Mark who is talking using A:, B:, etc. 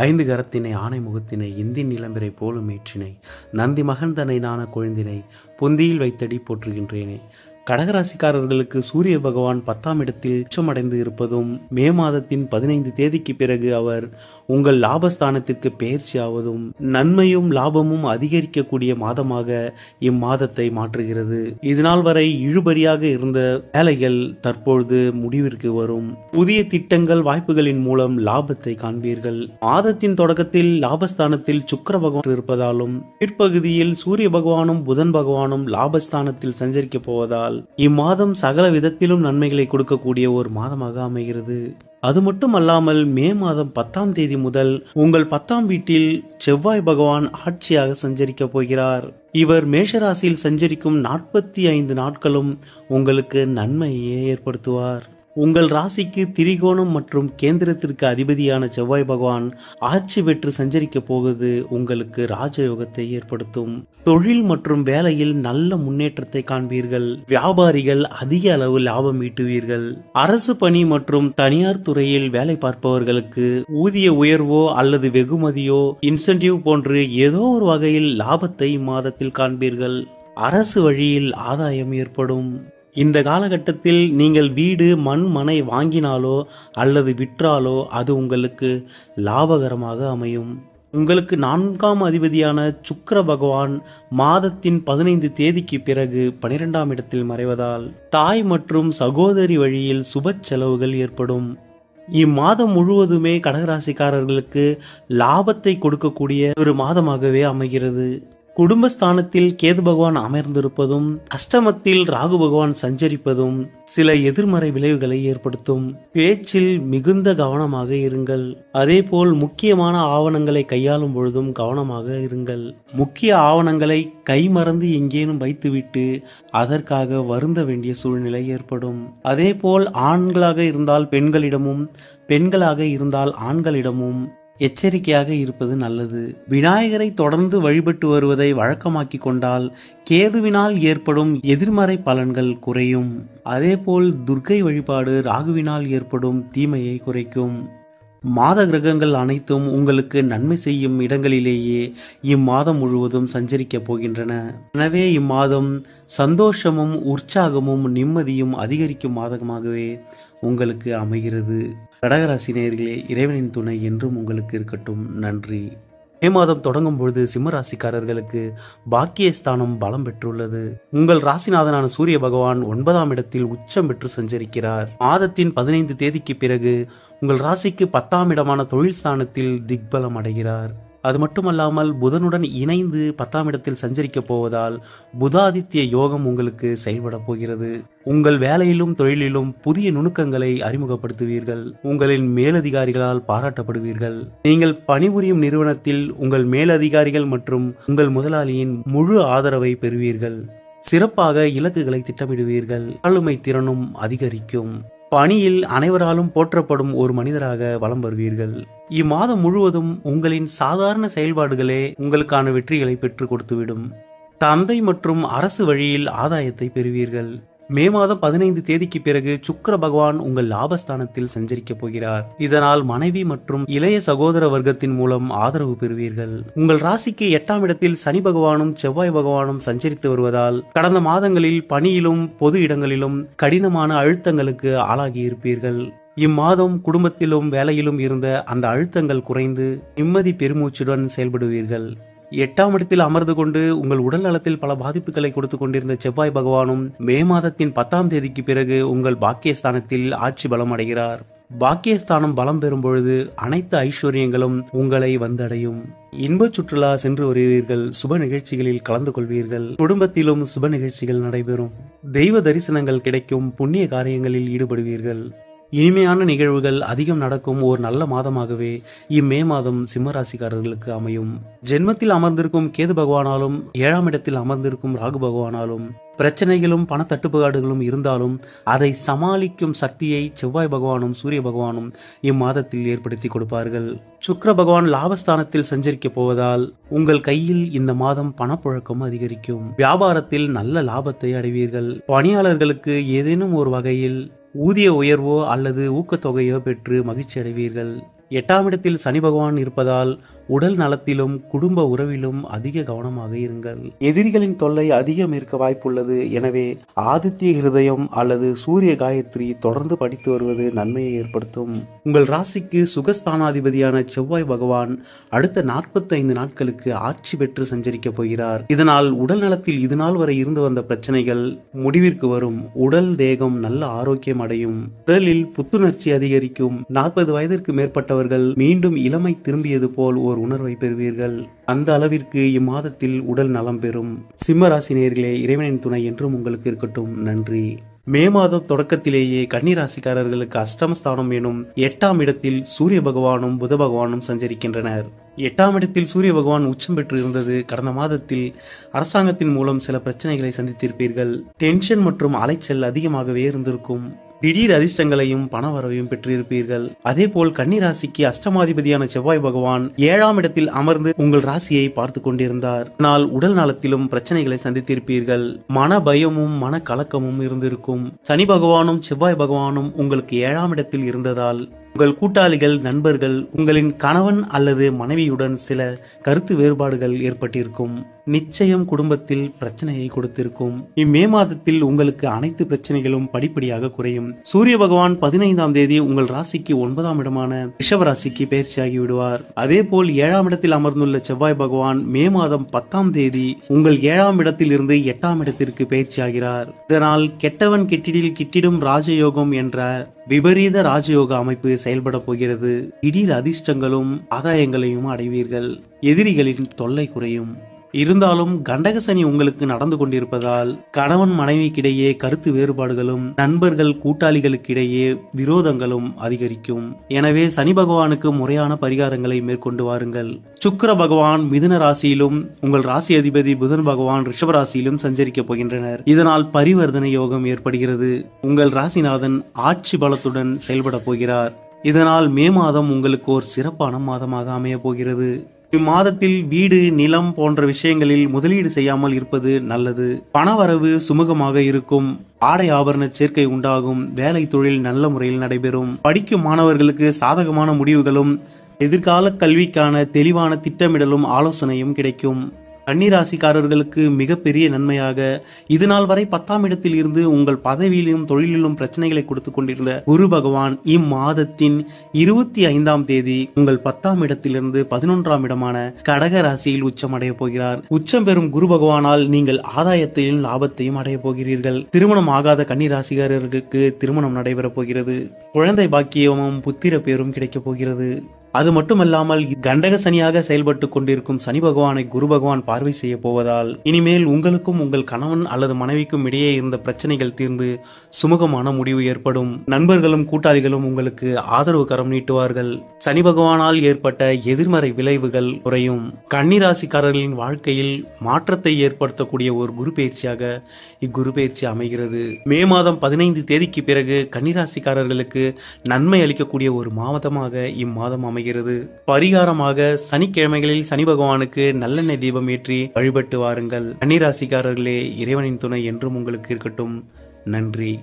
A: ஐந்து கரத்தினை ஆனை முகத்தினை இந்தின் நிலம்பிரை போலும் ஏற்றினை நந்தி மகன்தனை நான கொழுந்தினை பொந்தியில் வைத்தடி போற்றுகின்றேனே. கடகராசிக்காரர்களுக்கு சூரிய பகவான் 10ஆம் இடத்தில் உச்சமடைந்து இருப்பதும் மே மாதத்தின் 15 தேதிக்கு பிறகு அவர் உங்கள் லாபஸ்தானத்திற்கு பெயர்ச்சி ஆவதும் நன்மையும் லாபமும் அதிகரிக்கக்கூடிய மாதமாக இம்மாதத்தை மாற்றுகிறது. இதனால் வரை இழுபறியாக இருந்த வேலைகள் தற்பொழுது முடிவிற்கு வரும். புதிய திட்டங்கள் வாய்ப்புகளின் மூலம் லாபத்தை காண்பீர்கள். மாதத்தின் தொடக்கத்தில் லாபஸ்தானத்தில் சுக்கிர பகவான் இருப்பதாலும் பிற்பகுதியில் சூரிய பகவானும் புதன் பகவானும் லாபஸ்தானத்தில் சஞ்சரிக்க போவதால் இம்மாதம் சகல விதத்திலும் நன்மைகளை கொடுக்கக்கூடிய ஒரு மாதமாக அமைகிறது. அது மட்டும் அல்லாமல் மே மாதம் 10ஆம் தேதி முதல் உங்கள் 10ஆம் வீட்டில் செவ்வாய் பகவான் ஆட்சியாக சஞ்சரிக்க போகிறார். இவர் மேஷராசியில் சஞ்சரிக்கும் 45 நாட்களும் உங்களுக்கு நன்மையை ஏற்படுத்துவார். உங்கள் ராசிக்கு திரிகோணம் மற்றும் கேந்திரத்திற்கு அதிபதியான செவ்வாய் பகவான் ஆட்சி பெற்று சஞ்சரிக்க போவது உங்களுக்கு ராஜயோகத்தை ஏற்படுத்தும். தொழில் மற்றும் வேலையில் நல்ல முன்னேற்றத்தை காண்பீர்கள். வியாபாரிகள் அதிக அளவு லாபம் ஈட்டுவீர்கள். அரசு பணி மற்றும் தனியார் துறையில் வேலை பார்ப்பவர்களுக்கு ஊதிய உயர்வோ அல்லது வெகுமதியோ இன்சென்டிவ் போன்று ஏதோ ஒரு வகையில் லாபத்தை இம்மாதத்தில் காண்பீர்கள். அரசு வழியில் ஆதாயம் ஏற்படும். இந்த காலகட்டத்தில் நீங்கள் வீடு மனை வாங்கினாலோ அல்லது விற்றாலோ அது உங்களுக்கு லாபகரமாக அமையும். உங்களுக்கு 4ஆம் அதிபதியான சுக்கிர பகவான் மாதத்தின் 15 தேதிக்கு பிறகு 12ஆம் இடத்தில் மறைவதால் தாய் மற்றும் சகோதரி வழியில் சுப செலவுகள் ஏற்படும். இம்மாதம் முழுவதுமே கடகராசிக்காரர்களுக்கு லாபத்தை கொடுக்கக்கூடிய ஒரு மாதமாகவே அமைகிறது. குடும்பஸ்தானத்தில் கேது பகவான் அமர்ந்திருப்பதும் அஷ்டமத்தில் ராகு பகவான் சஞ்சரிப்பதும் சில எதிர்மறை விளைவுகளை ஏற்படுத்தும். பேச்சில் மிகுந்த கவனமாக இருங்கள். அதேபோல் முக்கியமான ஆவணங்களை கையாளும் பொழுதும் கவனமாக இருங்கள். முக்கிய ஆவணங்களை கைமறந்து எங்கேனும் வைத்துவிட்டு அதற்காக வருந்த வேண்டிய சூழ்நிலை ஏற்படும். அதேபோல் ஆண்களாக இருந்தால் பெண்களிடமும் பெண்களாக இருந்தால் ஆண்களிடமும் எச்சரிக்கையாக இருப்பது நல்லது. விநாயகரை தொடர்ந்து வழிபட்டு வருவதை வழக்கமாக்கி கொண்டால் கேதுவினால் ஏற்படும் எதிர்மறை பலன்கள் குறையும். அதேபோல் துர்க்கை வழிபாடு ராகுவினால் ஏற்படும் தீமையை குறைக்கும். மாத கிரகங்கள் அனைத்தும் உங்களுக்கு நன்மை செய்யும் இடங்களிலேயே இம்மாதம் முழுவதும் சஞ்சரிக்கப் போகின்றன. எனவே இம்மாதம் சந்தோஷமும் உற்சாகமும் நிம்மதியும் அதிகரிக்கும் மாதமாகவே உங்களுக்கு அமைகிறது. கடகராசி நேயர்களே, இறைவனின் துணை என்றும் உங்களுக்கு இருக்கட்டும். நன்றி. மே மாதம் தொடங்கும் பொழுது சிம்மராசிக்காரர்களுக்கு பாக்கியஸ்தானம் பலம் பெற்றுள்ளது. உங்கள் ராசிநாதனான சூரிய பகவான் 9ஆம் இடத்தில் உச்சம் பெற்று சஞ்சரிக்கிறார். மாதத்தின் 15 தேதிக்கு பிறகு உங்கள் ராசிக்கு 10ஆம் இடமான தொழில் ஸ்தானத்தில் திக்பலம் அடைகிறார். அது மட்டுமல்லாமல் புதனுடன் இணைந்து 10ஆம் இடத்தில் சஞ்சரிக்க போவதால் புதாதித்ய யோகம் உங்களுக்கு செயல்பட போகிறது. உங்கள் வேலையிலும் தொழிலிலும் புதிய நுணுக்கங்களை அறிமுகப்படுத்துவீர்கள். உங்களின் மேலதிகாரிகளால் பாராட்டப்படுவீர்கள். நீங்கள் பணிபுரியும் நிறுவனத்தில் உங்கள் மேலதிகாரிகள் மற்றும் உங்கள் முதலாளியின் முழு ஆதரவை பெறுவீர்கள். சிறப்பாக இலக்குகளை திட்டமிடுவீர்கள். ஆளுமை திறனும் அதிகரிக்கும். பணியில் அனைவராலும் போற்றப்படும் ஒரு மனிதராக வலம் வருவீர்கள். இம்மாதம் முழுவதும் உங்களின் சாதாரண செயல்பாடுகளே உங்களுக்கான வெற்றிகளை பெற்றுக் கொடுத்துவிடும். தந்தை மற்றும் அரசு வழியில் ஆதாயத்தை பெறுவீர்கள். மே மாதம் 15 தேதிக்கு பிறகு சுக்கிர பகவான் உங்கள் லாபஸ்தானத்தில் சஞ்சரிக்க போகிறார். இதனால் மனைவி மற்றும் இளைய சகோதர வர்க்கத்தின் மூலம் ஆதரவு பெறுவீர்கள். உங்கள் ராசிக்கு 8ஆம் இடத்தில் சனி பகவானும் செவ்வாய் பகவானும் சஞ்சரித்து வருவதால் கடந்த மாதங்களில் பணியிலும் பொது இடங்களிலும் கடினமான அழுத்தங்களுக்கு ஆளாகி இருப்பீர்கள். இம்மாதம் குடும்பத்திலும் வேலையிலும் இருந்த அந்த அழுத்தங்கள் குறைந்து நிம்மதி பெருமூச்சுடன் செயல்படுவீர்கள். 8ஆம் இடத்தில் அமர்ந்து கொண்டு உங்கள் உடல் நலத்தில் பல பாதிப்புகளை கொடுத்து கொண்டிருந்த செவ்வாய் பகவானும் மே மாதத்தின் 10ஆம் தேதிக்கு பிறகு உங்கள் பாக்கியஸ்தானத்தில் ஆட்சி பலம் அடைகிறார். பாக்கியஸ்தானம் பலம் பெறும் பொழுது அனைத்து ஐஸ்வர்யங்களும் உங்களை வந்தடையும். இன்ப சுற்றுலா சென்று வருவீர்கள். சுப நிகழ்ச்சிகளில் கலந்து கொள்வீர்கள். குடும்பத்திலும் சுப நிகழ்ச்சிகள் நடைபெறும். தெய்வ தரிசனங்கள் கிடைக்கும். புண்ணிய காரியங்களில் ஈடுபடுவீர்கள். இனிமையான நிகழ்வுகள் அதிகம் நடக்கும் ஒரு நல்ல மாதமாகவே இம்மே மாதம் சிம்மராசிக்காரர்களுக்கு அமையும். ஜென்மத்தில் அமர்ந்திருக்கும் கேது பகவானாலும் 7ஆம் இடத்தில் அமர்ந்திருக்கும் ராகு பகவானாலும் பிரச்சனைகளும் பண தட்டுப்பாடுகளும் இருந்தாலும் அதை சமாளிக்கும் சக்தியை செவ்வாய் பகவானும் சூரிய பகவானும் இம்மாதத்தில் ஏற்படுத்தி கொடுப்பார்கள். சுக்கிர பகவான் லாபஸ்தானத்தில் சஞ்சரிக்க போவதால் உங்கள் கையில் இந்த மாதம் பணப்புழக்கம் அதிகரிக்கும். வியாபாரத்தில் நல்ல லாபத்தை அடைவீர்கள். பணியாளர்களுக்கு ஏதேனும் ஒரு வகையில் ஊதிய உயர்வோ அல்லது ஊக்கத்தொகையோ பெற்று மகிழ்ச்சி அடைவீர்கள். 8ஆம் இடத்தில் சனி பகவான் இருப்பதால் உடல் நலத்திலும் குடும்ப உறவிலும் அதிக கவனமாக இருங்கள். எதிரிகளின் தொல்லை அதிகம் இருக்க வாய்ப்புள்ளது. எனவே ஆதித்ய ஹிருதயம் அல்லது சூரிய காயத்ரி தொடர்ந்து படித்து வருவது நன்மையை ஏற்படுத்தும். உங்கள் ராசிக்கு சுகஸ்தானாதிபதியான செவ்வாய் பகவான் அடுத்த 45 நாட்களுக்கு ஆட்சி பெற்று சஞ்சரிக்கப் போகிறார். இதனால் உடல் நலத்தில் இதுநாள் வரை இருந்து வந்த பிரச்சனைகள் முடிவிற்கு வரும். உடல் தேகம் நல்ல ஆரோக்கியம் அடையும். உடலில் புத்துணர்ச்சி அதிகரிக்கும். 40 வயதிற்கு மேற்பட்டவர்கள் மீண்டும் இளமை திரும்பியது போல் ஒரு உணர்வை பெறுவீர்கள். அந்த அளவிற்கு இம்மாதத்தில் உடல் நலம் பெறும். சிம்ம ராசி நேயர்களே, இறைவனின் துணை என்றும் உங்களுக்கு இருக்கட்டும். நன்றி. மே மாதம் தொடக்கத்திலேயே கன்னிராசிக்காரர்களுக்கு அஷ்டமஸ்தானம் எனும் 8ஆம் இடத்தில் சூரிய பகவானும் புத பகவானும் சஞ்சரிக்கின்றனர். 8ஆம் இடத்தில் சூரிய பகவான் உச்சம் பெற்று இருந்தது. கடந்த மாதத்தில் அரசாங்கத்தின் மூலம் சில பிரச்சனைகளை சந்தித்திருப்பீர்கள். டென்ஷன் மற்றும் அலைச்சல் அதிகமாகவே இருந்திருக்கும். திடீர் அதிர்ஷ்டங்களையும் பண வரவையும் பெற்றிருப்பீர்கள். அதே போல் கன்னிராசிக்கு அஷ்டமாதிபதியான செவ்வாய் பகவான் 7ஆம் இடத்தில் அமர்ந்து உங்கள் ராசியை பார்த்து கொண்டிருந்தார். ஆனால் உடல் நலத்திலும் பிரச்சனைகளை சந்தித்திருப்பீர்கள். மன பயமும் மன கலக்கமும் இருந்திருக்கும். சனி பகவானும் செவ்வாய் பகவானும் உங்களுக்கு 7ஆம் இடத்தில் இருந்ததால் உங்கள் கூட்டாளிகள், நண்பர்கள், உங்களின் கணவன் அல்லது மனைவியுடன் சில கருத்து வேறுபாடுகள் ஏற்பட்டிருக்கும். நிச்சயம் குடும்பத்தில் பிரச்சனையை கொடுத்திருக்கும். இம்மே மாதத்தில் உங்களுக்கு அனைத்து பிரச்சனைகளும் படிப்படியாக குறையும். சூரிய பகவான் 15ஆம் தேதி உங்கள் ராசிக்கு 9ஆம் இடமான ரிஷப ராசிக்கு பயிற்சியாகி விடுவார். அதே போல் 7ஆம் இடத்தில் அமர்ந்துள்ள செவ்வாய் பகவான் மே மாதம் 10ஆம் தேதி உங்கள் 7ஆம் இடத்தில் இருந்து 8ஆம் இடத்திற்கு பயிற்சியாகிறார். இதனால் கெட்டவன் கெட்டிடில் கிட்டிடும் ராஜயோகம் என்ற விபரீத ராஜயோக அமைப்பு செயல்பட போகிறது. திடீர் அதிர்ஷ்டங்களும் ஆதாயங்களையும் அடைவீர்கள். எதிரிகளின் தொல்லை குறையும். இருந்தாலும் கண்டக சனி உங்களுக்கு நடந்து கொண்டிருப்பதால் கணவன் மனைவிக்கிடையே கருத்து வேறுபாடுகளும் நண்பர்கள் கூட்டாளிகளுக்கிடையே விரோதங்களும் அதிகரிக்கும். எனவே சனி பகவானுக்கு முறையான பரிகாரங்களை மேற்கொண்டு வாருங்கள். சுக்கிர பகவான் மிதுன ராசியிலும் உங்கள் ராசி அதிபதி புதன் பகவான் ரிஷப ராசியிலும் சஞ்சரிக்கப் போகின்றனர். இதனால் பரிவர்த்தனை யோகம் ஏற்படுகிறது. உங்கள் ராசிநாதன் ஆட்சி பலத்துடன் செயல்பட போகிறார். இதனால் மே மாதம் உங்களுக்கு ஒரு சிறப்பான மாதமாக அமைய போகிறது. இம்மாதத்தில் வீடு, நிலம் போன்ற விஷயங்களில் முதலீடு செய்யாமல் இருப்பது நல்லது. பணவரவு சுமூகமாக இருக்கும். ஆடை ஆபரண சேர்க்கை உண்டாகும். வேலை தொழில் நல்ல முறையில் நடைபெறும். படிக்கும் மாணவர்களுக்கு சாதகமான முடிவுகளும் எதிர்கால கல்விக்கான தெளிவான திட்டமிடலும் ஆலோசனையும் கிடைக்கும். கன்னிராசிக்காரர்களுக்கு மிகப்பெரிய நன்மையாக இதுநாள் வரை 10ஆம் இடத்தில் இருந்து உங்கள் பதவியிலும் தொழிலிலும் பிரச்சனைகளை கொடுத்து கொண்டிருந்த குரு பகவான் இம்மாதத்தின் 25ஆம் தேதி உங்கள் 10ஆம் இடத்திலிருந்து 11ஆம் இடமான கடக ராசியில் உச்சம் அடைய போகிறார். உச்சம் பெறும் குரு பகவானால் நீங்கள் ஆதாயத்தையும் லாபத்தையும் அடைய போகிறீர்கள். திருமணம் ஆகாத கன்னிராசிக்காரர்களுக்கு திருமணம் நடைபெறப் போகிறது. குழந்தை பாக்கியமும் புத்திர பேரும் கிடைக்கப் போகிறது. அது மட்டுமல்லாமல் கண்டக சனியாக செயல்பட்டு கொண்டிருக்கும் சனி பகவானை குரு பகவான் பார்வை செய்ய போவதால் இனிமேல் உங்களுக்கும் உங்கள் கணவன் அல்லது மனைவிக்கும் இடையே இருந்த பிரச்சனைகள் தீர்ந்து சுமூகமான முடிவு ஏற்படும். நண்பர்களும் கூட்டாளிகளும் உங்களுக்கு ஆதரவு கரம் நீட்டுவார்கள். சனி பகவானால் ஏற்பட்ட எதிர்மறை விளைவுகள் குறையும். கன்னிராசிக்காரர்களின் வாழ்க்கையில் மாற்றத்தை ஏற்படுத்தக்கூடிய ஒரு குரு பயிற்சியாக இக்குரு பயிற்சி அமைகிறது. மே மாதம் 15 தேதிக்கு பிறகு கன்னிராசிக்காரர்களுக்கு நன்மை அளிக்கக்கூடிய ஒரு மாதமாக இம்மாதம் அமைகிறது. பரிகாரமாக சனிக்கிழமைகளில் சனி பகவானுக்கு நல்லெண்ணெய் தீபம் ஏற்றி வழிபட்டு வாருங்கள். கன்னிராசிக்காரர்களே, இறைவனின் துணை என்றும் உங்களுக்கு இருக்கட்டும். நன்றி.